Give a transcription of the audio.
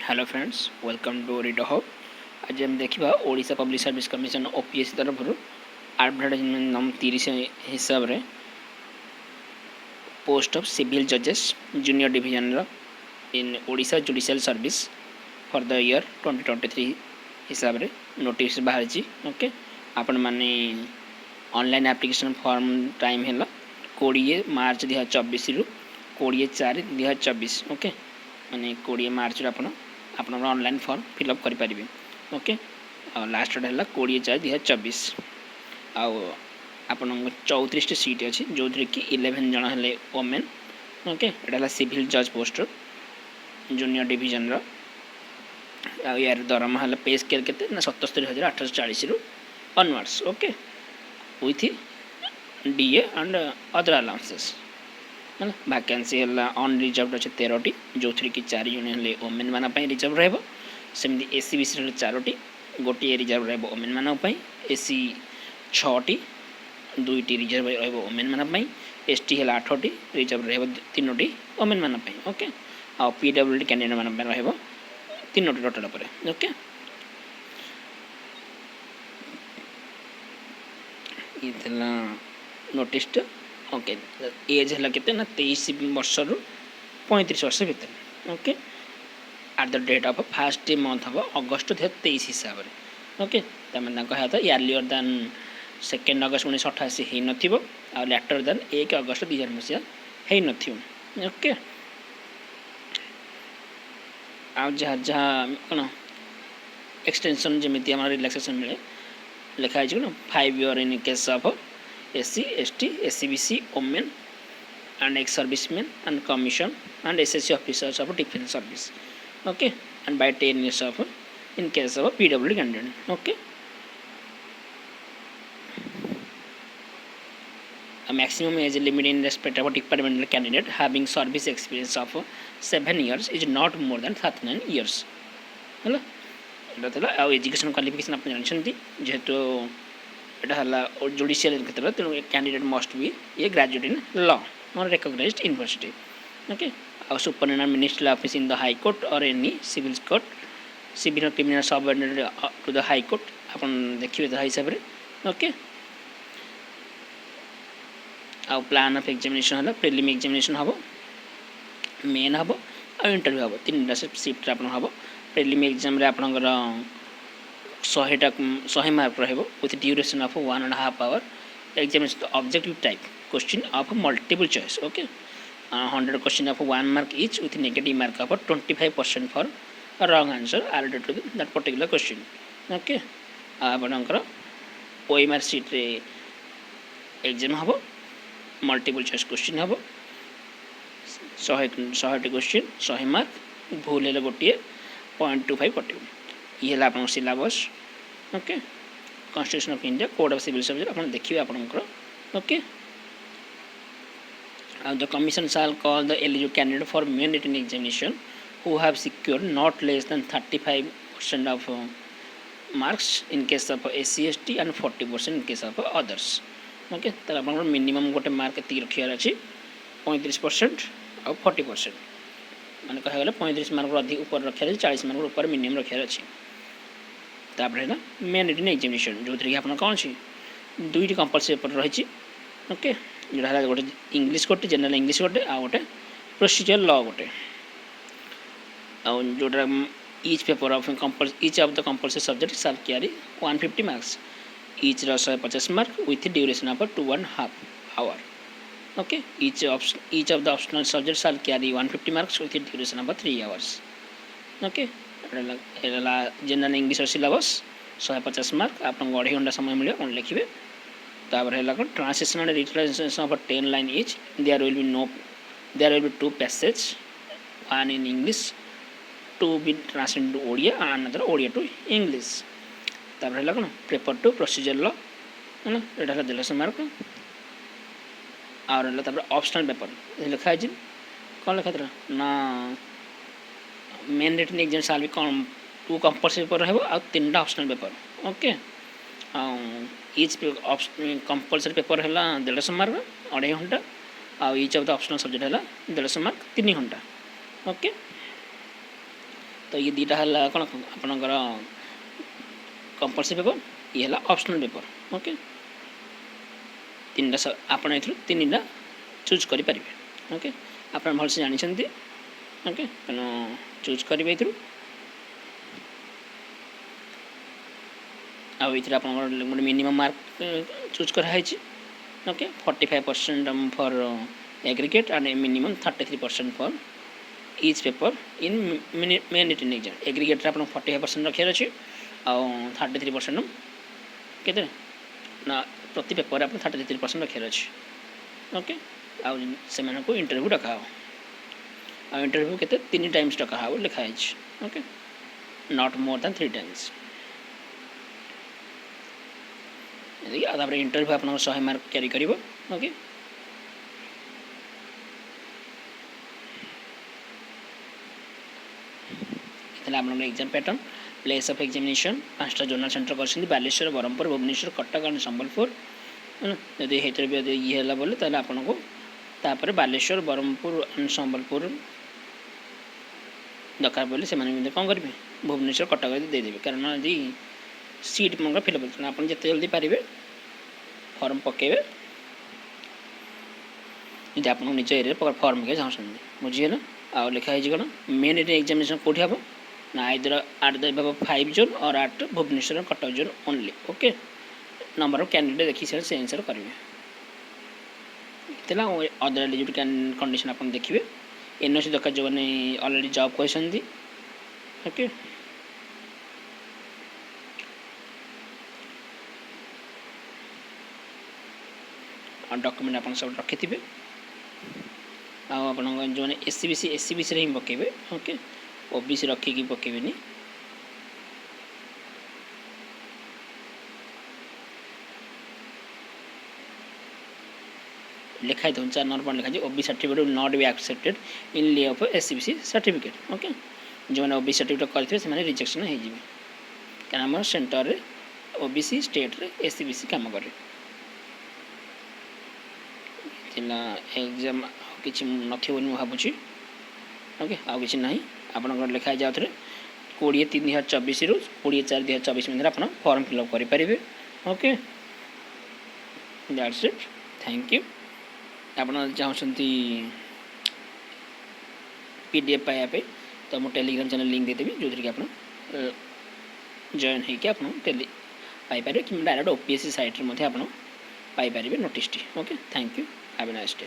Hello friends, welcome to read hub. आज हम देखा Odisha public service commission OPSC तरफ एडवर्टाइजमेंट नंबर 30 हिसाब से पोस्ट ऑफ सिविल जजेस junior division in Odisha judicial service for the year 2023 हिसाब से नोटिस बाहरी। ओके, आपण माने ऑनलाइन एप्लिकेशन फॉर्म टाइम है 20 मार्च 2024 रु 20/4/2024। ओके, माने 20 मार्च आप ऑनलाइन फॉर्म फिलअप करेंगे। ओके, लास्ट डेट है 20/4/2024। आपण 34 सीट अच्छी जो कि 11 जन है वोमेन। ओके, यहाँ सिविल जज पोस्ट जूनियर डिवीजन यार दरमा है पे स्केल के 77,840 रु onwards. Okay, with DA and other allowances है। वैकेंसी है अनरिजर्व अच्छे 13टी जो थी कि 4 जन है वोमेन मान रिजर्व रही। एससी बीसी 4टी गोटे रिजर्व रोमेन मानी। एससी 6टी 2टी रिजर्व रोमेन मानी। एसटी है 8टी रिजर्व रही वोमेन मानी। ओके, आ पीडब्ल्यूडी कैंडिडेट मान 3टी टोटाल पर। ओके, ये नोटिस। ओके, एज है के 23 वर्ष रु 35 वर्ष भितर। Okay, at the date of first month of August 2023 हिसाब से। ओके, तमें कहा था यार्लियर दैन 2 अगस्त 1988 हो नथिबो आ लेटर दैन 1 अगस्त 2000 मसीहा हो नथिबो। ओके, आ जहाँ जहाँ कौन एक्सटेंशन जमी आम रिलैक्सेशन मिले लिखाई ना 5 year in case of SC ST SC BC women and ex-servicemen and commission and SSC officers of defense service. Okay, and by 10 years of in case of a PWD candidate. Okay, a maximum age limit in respect of a departmental candidate having service experience of 7 years is not more than 39 years. है आ education qualification आप जानते जेहेतु यहाँ judicial क्षेत्र तेणु candidate must be A graduate in law or recognized university. Okay, our superintendent ministerial office in the high court or any civil court, civil or criminal subordinate to the high court अपन देखिए तो हिसाब से। Okay, आ plan of examination है prelim examination हम main हम आ इंटरव्यू हम 3टा शिफ्ट आप हम। प्रिलिम एग्जाम रे आपनकर 100 मार्क रहिबो with duration of 1.5 hour. Examination objective type question of multiple choice. Okay, 100 question of 1 mark each with negative mark of 25% for wrong answer are to that particular question. Okay, आपनकर OMR sheet रे exam हम multiple choice question हम 100 question 100 mark भूल है गोटे 0.25 कटे। ये आप syllabus. Okay, constitution of India code of civil service आप देखिए आपनकर। Okay, the commission shall call the eligible candidate for main written examination who have secured not less than 35% of marks in case of SC ST and 40% in case of others. Okay, तर आप minimum गोटे mark एति रखियार अच्छी 35% और 40% मैंने कह गले 35 mark अधिक ऊपर रखियार 40 मार्क ऊपर मिनिमम रखियार अच्छी। तापर है मेन रिटन एग्जामिनेशन जो थी आप कौन अच्छी 2टी कंपलसरी पेपर रही। ओके, जोड़ा गोटे इंग्लीश गोटे जनरल इंग्लीश गोटे आ गोटे प्रोसीजर लॉ गोटे जोटा each paper of each of the compulsory subject shall carry 150 marks each 150 mark with duration of 2.5 hour. Okay, each of the optional subject shall carry 150 marks with duration of 3 hours. Okay, general English syllabus 150 mark आप 2.5 घंटा समय मिले कौन लिखे। तापर है translation and retranslation of 10 line each there will be 2 passage 1 in English 2 B translated to Odia and another Odia to English. तापर है कौन पेपर 2 प्रोसीजर लॉ है ना, यहाँ 150 मार्क और ऑप्शनल पेपर लिखाई कौन लिखा था ना मेन रिटन एग्जाम साल भी कौन 2 कंपलसरी पेपर रहा 3टा optional paper. Okay, each compulsory paper है 150 मार्क 2.5 घंटा और each of the optional subject है 150 मार्क 3 घंटा। ओके, तो ये दुटा है कौन आपणकर कंपलसरी पेपर ये है ऑप्शनल पेपर ओके तीन आप तीन चूज करें ओके आप भलसे जानते ओके तेणु चूज करेंगे ये आप मिनिमम मार्क चूज कराई okay 45% for aggregate and minimum 33% for each paper in main written exam aggregate आप 45% रखार अच्छे आउ 33% के ना प्रति पेपर आप 33% रखार अच्छे ओके आउ से इंटरव्यू डका आ इंटरव्यू के 3 टाइम्स डका लिखाई okay not more than 3 times interview आप 100 मार्क कैरी कर ओके आप exam pattern place of examination 5टा जोनल सेंटर कर बालेश्वर ब्रह्मपुर भुवनेश्वर कटक एंड संबलपुर जदि ये है बोले ताले आपन को तापर बालेश्वर ब्रह्मपुर एंड संबलपुर दरकार बोले से कौन करेंगे भुवनेश्वर कटक देदेवे कारण यदि सीट मन फिलअप आप जिते जल्दी पारे फॉर्म पकेबे यदि आप निज एरिया फॉर्म के चाहते बुझीगला आउ लिखाई कौन मेन एग्जामिनेशन कौटी हम ना आइदर एट द 5 जोन और at Bhubaneswar Cuttack zone only okay number of candidate देखी से आंसर करेंगे अदर एलिजिबिलिटी कंडीशन आप देखिए एनओसी दरकार जो मैंने ऑलरेडी जॉब कर ओके डॉक्यूमेंट आप सब रखि थे आप जो एससीबीसी रे ही पकेबे ओके ओबीसी रखिकी पकेबेनी लिखाई था 4 नंबर पॉइंट लिखा OBC certificate will not be accepted in lieu of SCBC certificate okay जो मैंने ओबी सर्टिफिकेट करते से रिजेक्शन हो क्या आम सेंटर रे ओबीसी स्टेट रे एससीबीसी काम करे एग्जाम किसी नथी भावुँ ओके आउ कि ना आप लिखाई जाओ 20/3/2024 रु 20/4/2024 मध्य आप फॉर्म फिलअप करेंगे okay that's it thank you आप चाहते पीडीएफ पाइबा तो मुझे टेलीग्राम चैनल लिंक देदेवी जो कि आप जॉइन होकर पाइपर कि डायरेक्ट ओपीएससी साइट में Piper notice okay thank you have a nice day.